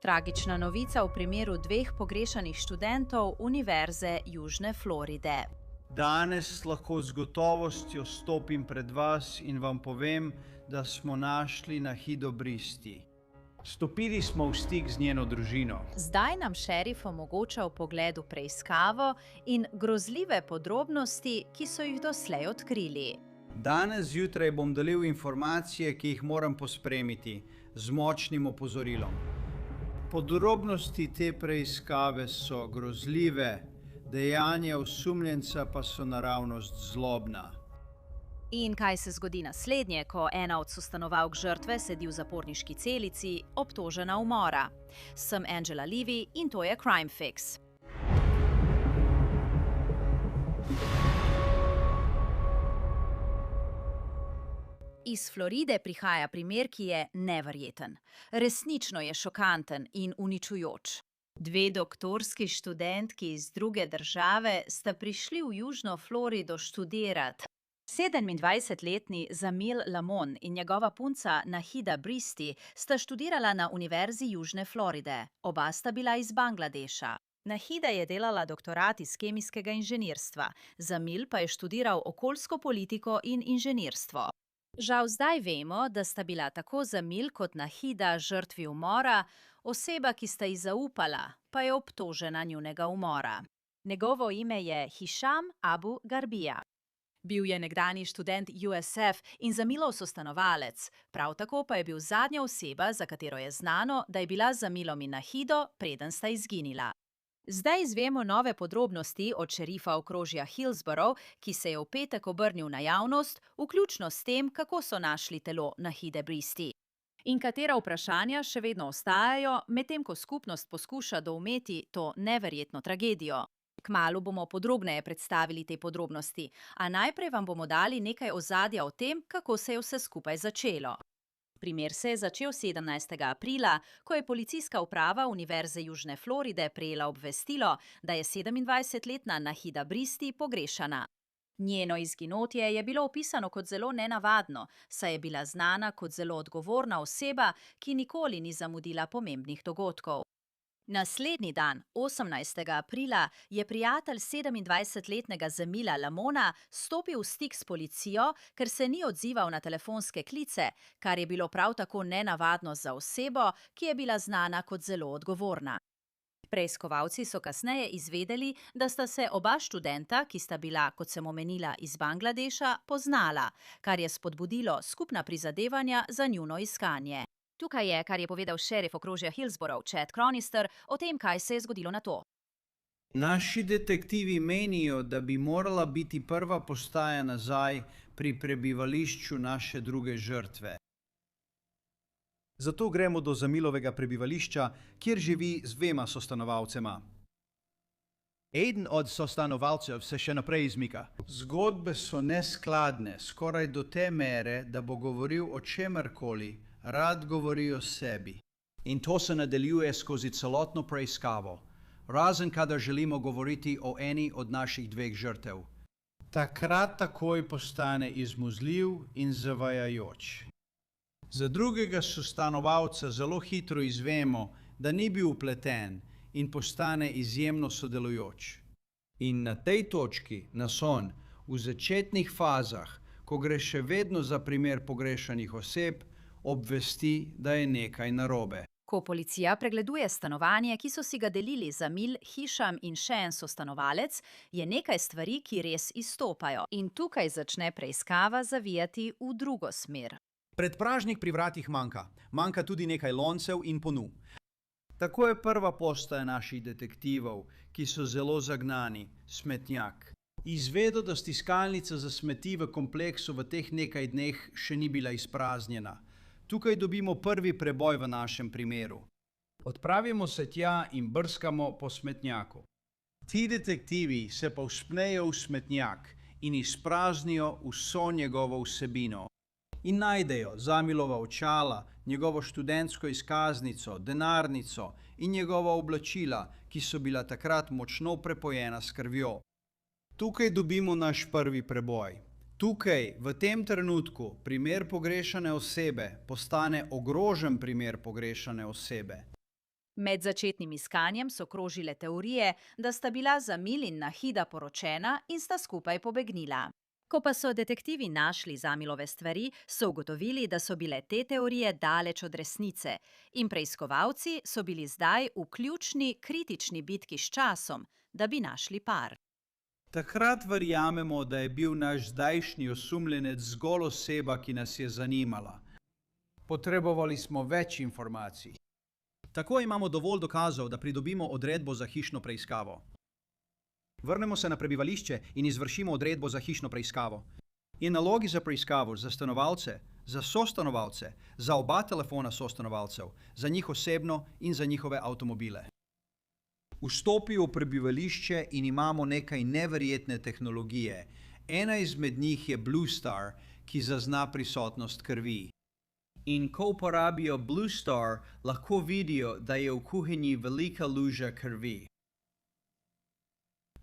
Tragična novica v primeru dveh pogrešanih študentov Univerze Južne Floride. Danes lahko z gotovostjo stopim pred vas in vam povem, da smo našli Nahido Bristi. Stopili smo v stik z njeno družino. Zdaj nam šerif omogoča vpogled v preiskavo in grozljive podrobnosti, ki so jih doslej odkrili. Danes zjutraj bom delil informacije, ki jih moram pospremiti, z močnim opozorilom. Podrobnosti te preiskave so grozljive, dejanja osumljenca pa so naravnost zlobna. In kaj se zgodi naslednje, ko ena od sostanovalk žrtve sedi v zaporniški celici, obtožena umora? Sem Angela Levy in to je Crime Fix. Iz Floride prihaja primer, ki je neverjeten. Resnično je šokanten in uničujoč. Dve doktorski študentki iz druge države sta prišli v Južno Florido študirati. 27-letni Zamil Lamon in njegova punca Nahida Bristi sta študirala na Univerzi Južne Floride. Oba sta bila iz Bangladeša. Nahida je delala doktorat iz kemijskega inženirstva, Zamil pa je študiral okoljsko politiko in inženirstvo. Žal zdaj vemo, da sta bila tako Zamil kot Nahida žrtvi umora, oseba, ki sta ji zaupala, pa je obtožena njunega umora. Njegovo ime je Hišam Abu Garbija. Bil je nekdanji študent USF in Zamilov sostanovalec, prav tako pa je bil zadnja oseba, za katero je znano, da je bila z Zamilom in Nahido, preden sta izginila. Zdaj izvemo nove podrobnosti od šerifa okrožja Hillsborough, ki se je v petek obrnil na javnost, vključno s tem, kako so našli telo Nahide Bristi. In katera vprašanja še vedno ostajajo, medtem ko skupnost poskuša doumeti to neverjetno tragedijo. Kmalu bomo podrobneje predstavili te podrobnosti, a najprej vam bomo dali nekaj ozadja o tem, kako se je vse skupaj začelo. Primer se je začel 17. aprila, ko je policijska uprava Univerze Južne Floride prejela obvestilo, da je 27-letna Nahida Bristi pogrešana. Njeno izginotje je bilo opisano kot zelo nenavadno, saj je bila znana kot zelo odgovorna oseba, ki nikoli ni zamudila pomembnih dogodkov. Naslednji dan, 18. aprila, je prijatelj 27-letnega Zamila Lamona stopil v stik s policijo, ker se ni odzival na telefonske klice, kar je bilo prav tako nenavadno za osebo, ki je bila znana kot zelo odgovorna. Preiskovalci so kasneje izvedeli, da sta se oba študenta, ki sta bila, kot sem omenila, iz Bangladeša, poznala, kar je spodbudilo skupna prizadevanja za njuno iskanje. Tukaj je, kar je povedal šerif okrožja Hillsborough, Chad Chronister, o tem, kaj se je zgodilo na to. Naši detektivi menijo, da bi morala biti prva postaja nazaj pri prebivališču naše druge žrtve. Zato gremo do Zamilovega prebivališča, kjer živi z dvema sostanovalcema. Eden od sostanovalcev se še naprej izmika. Zgodbe so neskladne, skoraj do te mere, da bo govoril o čemerkoli, rad govori o sebi. In to se nadaljuje skozi celotno preiskavo, razen kadar želimo govoriti o eni od naših dveh žrtev. Takrat takoj postane izmuzljiv in zavajajoč. Za drugega sostanovalca zelo hitro izvemo, da ni bil vpleten in postane izjemno sodelujoč. In na tej točki nas on, v začetnih fazah, ko gre še vedno za primer pogrešanih oseb, obvesti, da je nekaj narobe. Ko policija pregleduje stanovanje, ki so si ga delili Zamil, Hišam in še en sostanovalec, je nekaj stvari, ki res izstopajo. In tukaj začne preiskava zavijati v drugo smer. Predpražnik pri vratih manjka. Manjka tudi nekaj loncev in ponudb. Tako je prva postaja naših detektivov, ki so zelo zagnani, smetnjak. Izvedo, da stiskalnica za smeti v kompleksu v teh nekaj dneh še ni bila izpraznjena. Tukaj dobimo prvi preboj v našem primeru. Odpravimo se tja in brskamo po smetnjaku. Ti detektivi se povzpnejo v smetnjak in izpraznijo vso njegovo vsebino. In najdejo Zamilova očala, njegovo študentsko izkaznico, denarnico in njegova oblačila, ki so bila takrat močno prepojena s krvjo. Tukaj dobimo naš prvi preboj. Tukaj, v tem trenutku, primer pogrešane osebe postane ogrožen primer pogrešane osebe. Med začetnim iskanjem so krožile teorije, da sta bila Zamil in Nahida poročena in sta skupaj pobegnila. Ko pa so detektivi našli Zamilove stvari, so ugotovili, da so bile te teorije daleč od resnice in preiskovalci so bili zdaj v ključni, kritični bitki s časom, da bi našli par. Takrat verjamemo, da je bil naš zdajšnji osumljenec zgolj oseba, ki nas je zanimala. Potrebovali smo več informacij. Tako imamo dovolj dokazov, da pridobimo odredbo za hišno preiskavo. Vrnemo se na prebivališče in izvršimo odredbo za hišno preiskavo. In nalogi za preiskavo za stanovalce, za sostanovalce, za oba telefona sostanovalcev, za njih osebno in za njihove avtomobile. Vstopijo v prebivališče in imamo nekaj neverjetne tehnologije. Ena izmed njih je Blue Star, ki zazna prisotnost krvi. In ko uporabijo Blue Star, lahko vidijo, da je v kuhinji velika luža krvi.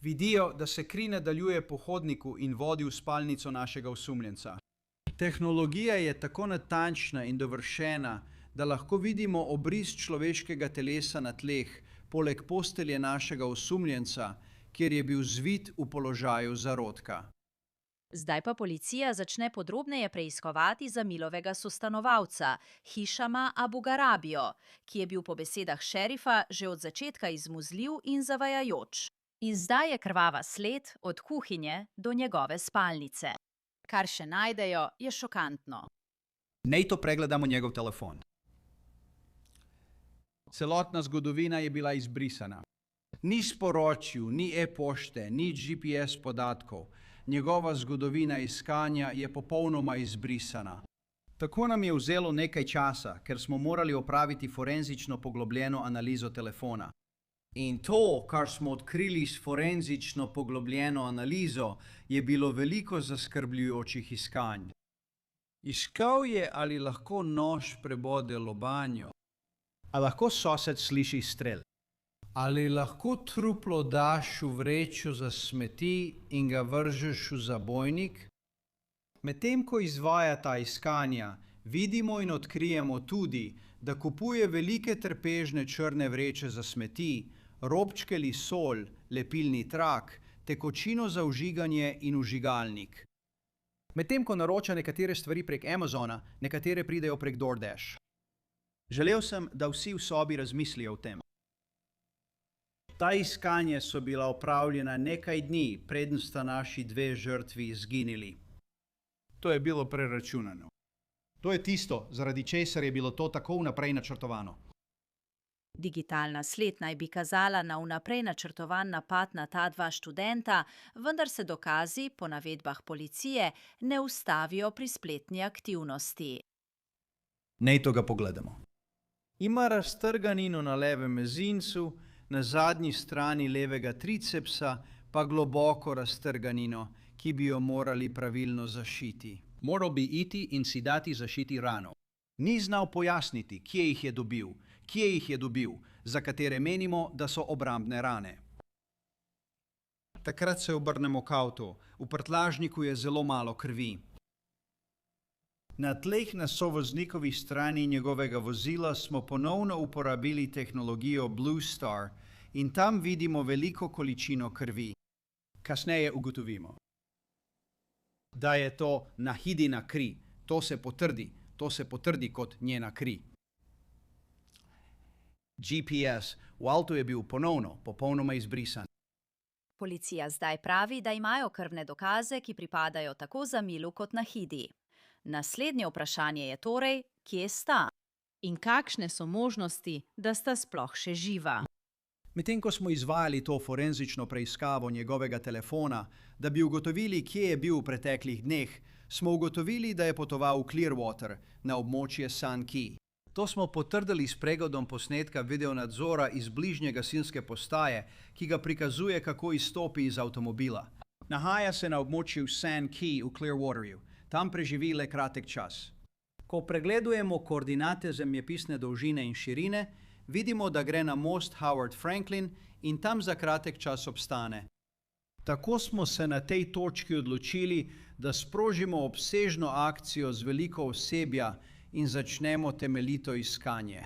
Vidijo, da se kri nadaljuje po hodniku in vodi v spalnico našega osumljenca. Tehnologija je tako natančna in dovršena, da lahko vidimo obris človeškega telesa na tleh, poleg postelje našega osumljenca, kjer je bil zvit v položaju zarodka. Zdaj pa policija začne podrobneje preiskovati Zamilovega sostanovalca, Hišama Abu Garabijo, ki je bil po besedah šerifa že od začetka izmuzljiv in zavajajoč. In zdaj je krvava sled od kuhinje do njegove spalnice. Kar še najdejo, je šokantno. Naj to pregledamo njegov telefon. Celotna zgodovina je bila izbrisana. Ni sporočil, ni e-pošte, ni GPS podatkov. Njegova zgodovina iskanja je popolnoma izbrisana. Tako nam je vzelo nekaj časa, ker smo morali opraviti forenzično poglobljeno analizo telefona. In to, kar smo odkrili s forenzično poglobljeno analizo, je bilo veliko zaskrbljujočih iskanj. Iskal je, ali lahko nož prebode lobanjo. A lahko sosed sliši strel? Ali lahko truplo daš v vrečo za smeti in ga vržeš v zabojnik? Medtem ko izvaja ta iskanja, vidimo in odkrijemo tudi, da kupuje velike trpežne črne vreče za smeti, robčke lisol, lepilni trak, tekočino za vžiganje in vžigalnik. Medtem ko naroča nekatere stvari prek Amazona, nekatere pridejo prek DoorDash. Želel sem, da vsi v sobi razmislijo o tem. Ta iskanja so bila opravljena nekaj dni, preden sta naši dve žrtvi izginili. To je bilo preračunano. To je tisto, zaradi česar je bilo to tako vnaprej načrtovano. Digitalna sled naj bi kazala na vnaprej načrtovan napad na ta dva študenta, vendar se dokazi, po navedbah policije, ne ustavijo pri spletni aktivnosti. Naj to ga pogledamo. Ima raztrganino na levem mezincu, na zadnji strani levega tricepsa pa globoko raztrganino, ki bi jo morali pravilno zašiti. Moral bi iti in si dati zašiti rano. Ni znal pojasniti, kje jih je dobil, za katere menimo, da so obrambne rane. Takrat se obrnemo k avtu. V prtljažniku je zelo malo krvi. Na tleh na sovoznikovi strani njegovega vozila smo ponovno uporabili tehnologijo Blue Star in tam vidimo veliko količino krvi. Kasneje ugotovimo, da je to Nahidina kri. To se potrdi kot njena kri. GPS v avtu je bil popolnoma izbrisan. Policija zdaj pravi, da imajo krvne dokaze, ki pripadajo tako Zamilu kot Nahidi. Naslednje vprašanje je torej, kje sta in kakšne so možnosti, da sta sploh še živa. Medtem ko smo izvajali to forenzično preiskavo njegovega telefona, da bi ugotovili, kje je bil v preteklih dneh, smo ugotovili, da je potoval v Clearwater na območje Sun Key. To smo potrdili s pregledom posnetka videonadzora iz bližnje gasilske postaje, ki ga prikazuje, kako izstopi iz avtomobila. Nahaja se na območju Sun Key v Clearwaterju. Tam preživi le kratek čas. Ko pregledujemo koordinate zemljepisne dolžine in širine, vidimo, da gre na most Howard Franklin in tam za kratek čas obstane. Tako smo se na tej točki odločili, da sprožimo obsežno akcijo z veliko osebja in začnemo temeljito iskanje.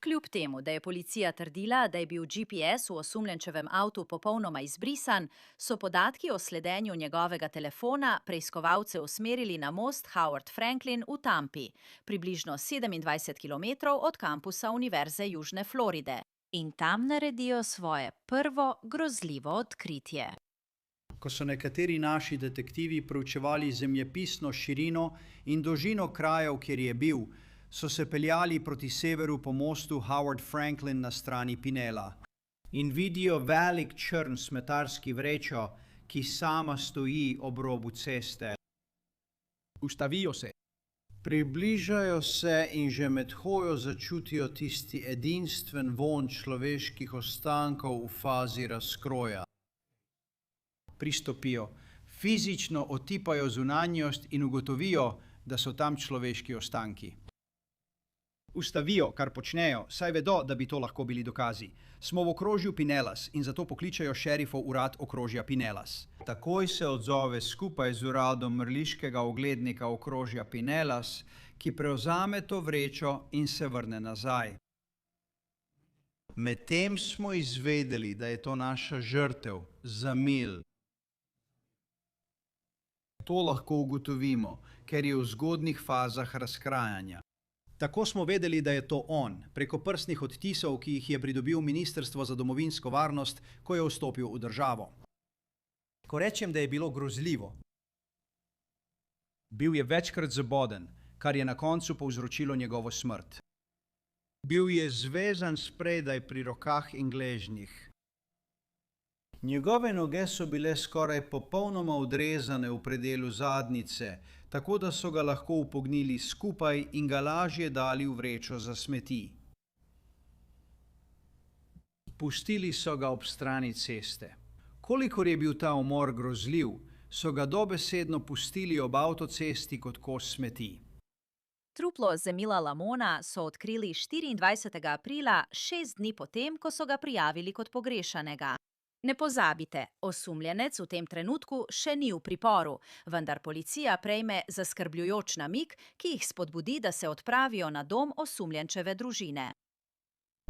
Kljub temu, da je policija trdila, da je bil GPS v osumljenčevem avtu popolnoma izbrisan, so podatki o sledenju njegovega telefona preiskovalce usmerili na most Howard Franklin v Tampi, približno 27 km od kampusa Univerze Južne Floride. In tam naredijo svoje prvo grozljivo odkritje. Ko so nekateri naši detektivi proučevali zemljepisno širino in dolžino krajev, kjer je bil, so se peljali proti severu po mostu Howard Franklin na strani Pinela. In vidijo velik črn smetarski vrečo, ki sama stoji ob robu ceste. Ustavijo se. Približajo se in že med hojo začutijo tisti edinstven vonj človeških ostankov v fazi razkroja. Pristopijo, fizično otipajo zunanjost in ugotovijo, da so tam človeški ostanki. Ustavijo, kar počnejo, saj vedo, da bi to lahko bili dokazi. Smo v okrožju Pinellas in zato pokličajo šerifov urad okrožja Pinellas. Takoj se odzove skupaj z uradom mrliškega oglednika okrožja Pinellas, ki prevzame to vrečo in se vrne nazaj. Medtem smo izvedeli, da je to naša žrtev, Zamil. To lahko ugotovimo, ker je v zgodnjih fazah razkrajanja. Tako smo vedeli, da je to on, preko prstnih odtisov, ki jih je pridobil Ministrstvo za domovinsko varnost, ko je vstopil v državo. Ko rečem, da je bilo grozljivo, bil je večkrat zaboden, kar je na koncu povzročilo njegovo smrt. Bil je zvezan spredaj pri rokah in gležnjih. Njegove noge so bile skoraj popolnoma odrezane v predelu zadnjice, tako da so ga lahko upognili skupaj in ga lažje dali v vrečo za smeti. Pustili so ga ob strani ceste. Kolikor je bil ta umor grozljiv, so ga dobesedno pustili ob avtocesti kot kos smeti. Truplo Zamila Lamona so odkrili 24. aprila, 6 dni potem, ko so ga prijavili kot pogrešanega. Ne pozabite, osumljenec v tem trenutku še ni v priporu, vendar policija prejme zaskrbljujoč namig, ki jih spodbudi, da se odpravijo na dom osumljenčeve družine.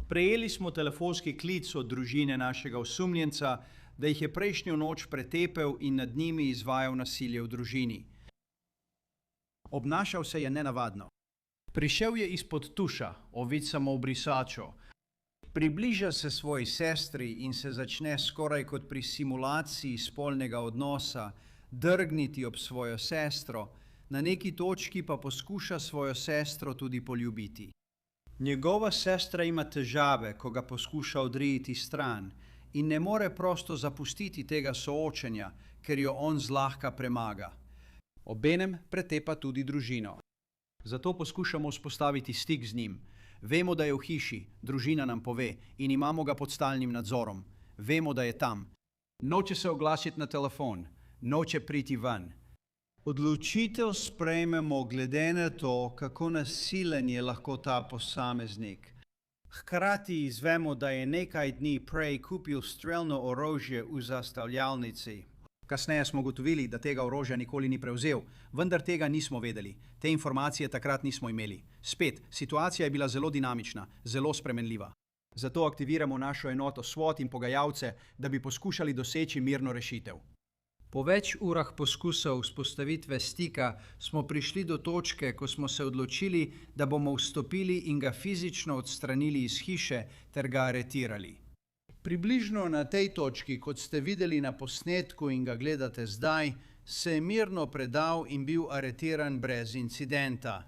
Prejeli smo telefonski klic od družine našega osumljenca, da jih je prejšnjo noč pretepel in nad njimi izvajal nasilje v družini. Obnašal se je nenavadno. Prišel je izpod tuša, ovit samobrisačo. Približa se svoji sestri in se začne skoraj kot pri simulaciji spolnega odnosa drgniti ob svojo sestro, na neki točki pa poskuša svojo sestro tudi poljubiti. Njegova sestra ima težave, ko ga poskuša odrijeti stran in ne more prosto zapustiti tega soočenja, ker jo on zlahka premaga. Obenem pretepa tudi družino. Zato poskušamo vzpostaviti stik z njim. Vemo, da je v hiši, družina nam pove in imamo ga pod stalnim nadzorom. Vemo, da je tam. Noče se oglasiti na telefon, noče priti ven. Odločitev sprejmemo glede na to, kako nasilen je lahko ta posameznik. Hkrati izvemo, da je nekaj dni prej kupil strelno orožje v zastavljalnici. Kasneje smo ugotovili, da tega orožja nikoli ni prevzel, vendar tega nismo vedeli. Te informacije takrat nismo imeli. Spet, situacija je bila zelo dinamična, zelo spremenljiva. Zato aktiviramo našo enoto SWAT in pogajalce, da bi poskušali doseči mirno rešitev. Po več urah poskusov vzpostavitve stika smo prišli do točke, ko smo se odločili, da bomo vstopili in ga fizično odstranili iz hiše ter ga aretirali. Približno na tej točki, kot ste videli na posnetku in ga gledate zdaj, se je mirno predal in bil aretiran brez incidenta.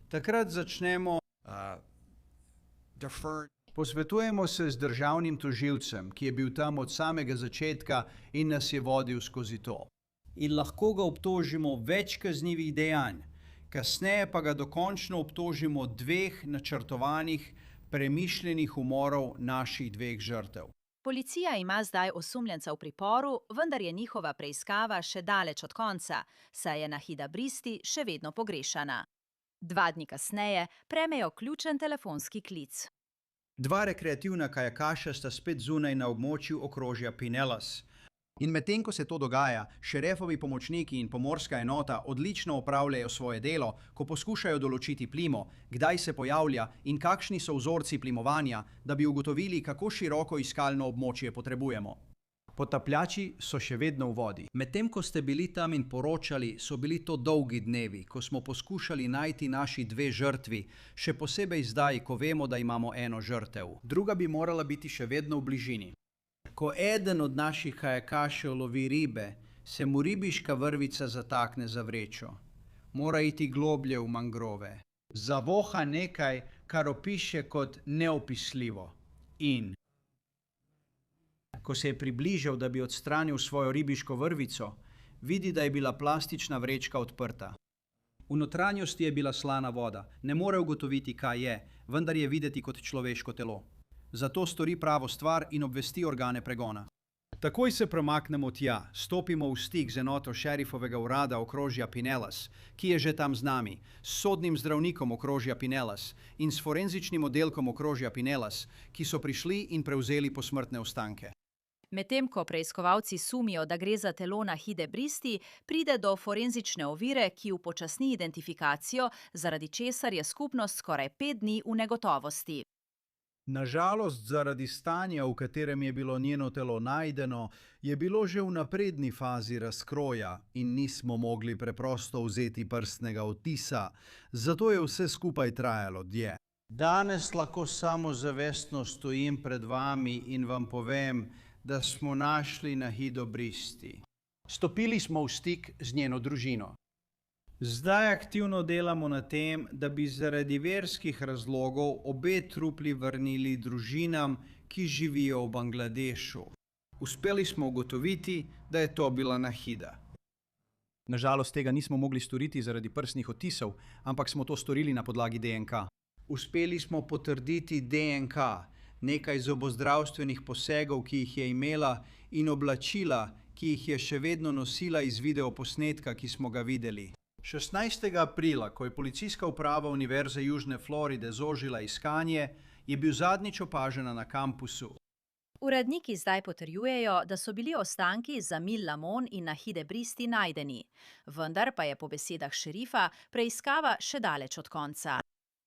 Takrat začnemo Posvetujemo se z državnim tožilcem, ki je bil tam od samega začetka in nas je vodil skozi to. In lahko ga obtožimo več kaznivih dejanj, kasneje pa ga dokončno obtožimo 2 načrtovanih, premišljenih umorov naših 2 žrtev. Policija ima zdaj osumljenca v priporu, vendar je njihova preiskava še daleč od konca, saj je Nahida Bristi še vedno pogrešana. 2 dni kasneje prejmejo ključen telefonski klic. 2 rekreativna kajakaša sta spet zunaj na območju okrožja Pinellas. In medtem, ko se to dogaja, šerifovi pomočniki in pomorska enota odlično opravljajo svoje delo, ko poskušajo določiti plimo, kdaj se pojavlja in kakšni so vzorci plimovanja, da bi ugotovili, kako široko iskalno območje potrebujemo. Potapljači so še vedno v vodi. Medtem ko ste bili tam in poročali, so bili to dolgi dnevi, ko smo poskušali najti naši 2 žrtvi, še posebej zdaj, ko vemo, da imamo 1 žrtev. Druga bi morala biti še vedno v bližini. Ko eden od naših kajakašev lovi ribe, se mu ribiška vrvica zatakne za vrečo. Mora iti globlje v mangrove. Zavoha nekaj, kar opiše kot neopisljivo. In ko se je približal, da bi odstranil svojo ribiško vrvico, vidi, da je bila plastična vrečka odprta. V notranjosti je bila slana voda. Ne more ugotoviti, kaj je, vendar je videti kot človeško telo. Zato stori pravo stvar in obvesti organe pregona. Takoj se premaknemo tja, stopimo v stik z enoto šerifovega urada okrožja Pinellas, ki je že tam z nami, s sodnim zdravnikom okrožja Pinellas in s forenzičnim oddelkom okrožja Pinellas, ki so prišli in prevzeli posmrtne ostanke. Medtem ko preiskovalci sumijo, da gre za telo Nahide Bristi, pride do forenzične ovire, ki upočasni identifikacijo, zaradi česar je skupnost skoraj 5 dni v negotovosti. Nažalost, zaradi stanja, v katerem je bilo njeno telo najdeno, je bilo že v napredni fazi razkroja in nismo mogli preprosto vzeti prstnega odtisa, zato je vse skupaj trajalo dlje. Danes lahko samozavestno stojim pred vami in vam povem, da smo našli Nahido Bristi. Stopili smo v stik z njeno družino. Zdaj aktivno delamo na tem, da bi zaradi verskih razlogov obe trupli vrnili družinam, ki živijo v Bangladešu. Uspeli smo ugotoviti, da je to bila Nahida. Nažalost tega nismo mogli storiti zaradi prstnih odtisov, ampak smo to storili na podlagi DNK. Uspeli smo potrditi DNK, nekaj zobozdravstvenih posegov, ki jih je imela, in oblačila, ki jih je še vedno nosila iz videoposnetka, ki smo ga videli. 16. aprila, ko je policijska uprava Univerze Južne Floride zožila iskanje, je bil zadnjič opažena na kampusu. Uradniki zdaj potrjujejo, da so bili ostanki Zamil Lamon in Nahide Bristi najdeni. Vendar pa je po besedah šerifa preiskava še daleč od konca.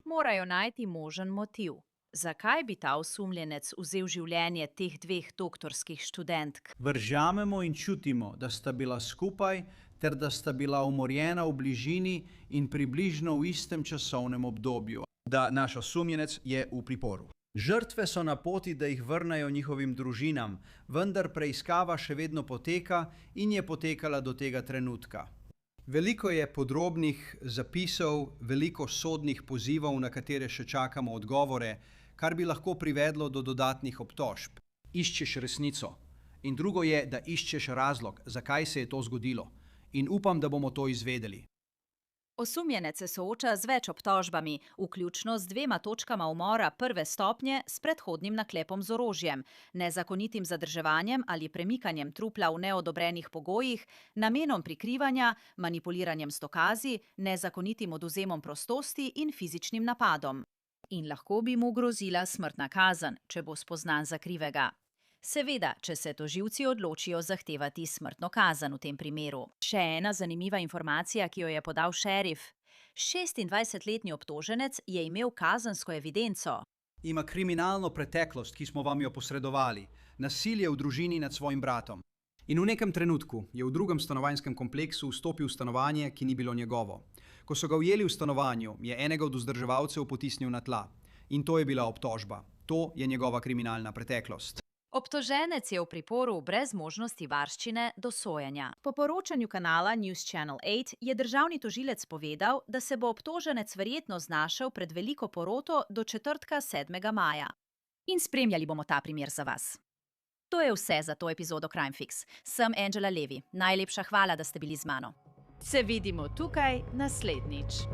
Morajo najti možen motiv. Zakaj bi ta osumljenec vzel življenje teh 2 doktorskih študentk? Verjamemo in čutimo, da sta bila skupaj ter da sta bila umorjena v bližini in približno v istem časovnem obdobju. Da naš osumljenec je v priporu. Žrtve so na poti, da jih vrnejo njihovim družinam, vendar preiskava še vedno poteka in je potekala do tega trenutka. Veliko je podrobnih zapisov, veliko sodnih pozivov, na katere še čakamo odgovore, kar bi lahko privedlo do dodatnih obtožb. Iščeš resnico. In drugo je, da iščeš razlog, zakaj se je to zgodilo. In upam, da bomo to izvedeli. Osumljenec se sooča z več obtožbami, vključno z 2 točkama umora prve stopnje s predhodnim naklepom z orožjem, nezakonitim zadrževanjem ali premikanjem trupla v neodobrenih pogojih, namenom prikrivanja, manipuliranjem s dokazi, nezakonitim odvzemom prostosti in fizičnim napadom. In lahko bi mu grozila smrtna kazen, če bo spoznan za krivega. Seveda, če se tožilci odločijo zahtevati smrtno kazen v tem primeru. Še ena zanimiva informacija, ki jo je podal šerif. 26-letni obtoženec je imel kazensko evidenco. Ima kriminalno preteklost, ki smo vam jo posredovali, nasilje v družini nad svojim bratom. In v nekem trenutku je v drugem stanovanjskem kompleksu vstopil v stanovanje, ki ni bilo njegovo. Ko so ga ujeli v stanovanju, je enega od vzdrževalcev potisnil na tla. In to je bila obtožba. To je njegova kriminalna preteklost. Obtoženec je v priporu brez možnosti varščine do sojenja. Po poročanju kanala News Channel 8 je državni tožilec povedal, da se bo obtoženec verjetno znašel pred veliko poroto do četrtka 7. maja. In spremljali bomo ta primer za vas. To je vse za to epizodo Crime Fix. Sem Angela Levi. Najlepša hvala, da ste bili z mano. Se vidimo tukaj naslednjič.